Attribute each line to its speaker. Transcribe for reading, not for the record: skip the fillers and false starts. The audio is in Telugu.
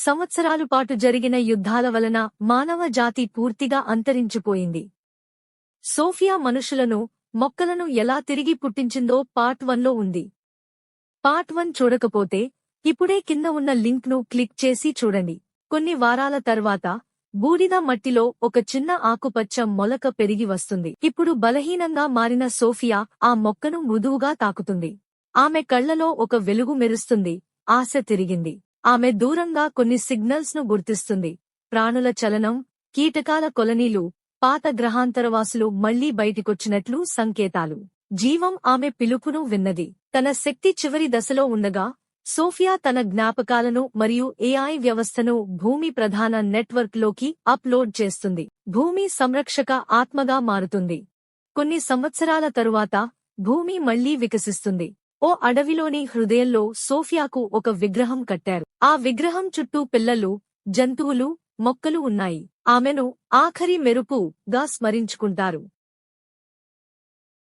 Speaker 1: సంవత్సరాలు పాటు జరిగిన యుద్ధాల వలన మానవ జాతి పూర్తిగా అంతరించిపోయింది. సోఫియా మనుషులను, మొక్కలను ఎలా తిరిగి పుట్టించిందో పార్ట్ 1లో ఉంది. పార్ట్ 1 చూడకపోతే ఇప్పుడే కింద ఉన్న లింక్ ను క్లిక్ చేసి చూడండి. కొన్ని వారాల తర్వాత బూడిద మట్టిలో ఒక చిన్న ఆకుపచ్చ మొలక పెరిగి వస్తుంది. ఇప్పుడు బలహీనంగా మారిన సోఫియా ఆ మొక్కను మృదువుగా తాకుతుంది. ఆమె కళ్లలో ఒక వెలుగు మెరుస్తుంది. ఆశ తిరిగింది. ఆమె దూరంగా కొన్ని సిగ్నల్స్ ను గుర్తిస్తుంది. ప్రాణుల చలనం, కీటకాల కొలనీలు, పాత గ్రహాంతరవాసులు మళ్లీ బయటికొచ్చినట్లు సంకేతాలు. జీవం ఆమె పిలుపును విన్నది. తన శక్తి చివరి దశలో ఉండగా సోఫియా తన జ్ఞాపకాలను మరియు ఏఐ వ్యవస్థను భూమి ప్రధాన నెట్వర్క్ లోకి అప్లోడ్ చేస్తుంది. భూమి సంరక్షక ఆత్మగా మారుతుంది. కొన్ని సంవత్సరాల తరువాత భూమి మళ్లీ వికసిస్తుంది. ఓ అడవిలోని హృదయంలో సోఫియాకు ఒక విగ్రహం కట్టారు. ఆ విగ్రహం చుట్టూ పిల్లలు, జంతువులు, మొక్కలు ఉన్నాయి. ఆమెను ఆఖరి మెరుపుగా స్మరించుకుంటారు.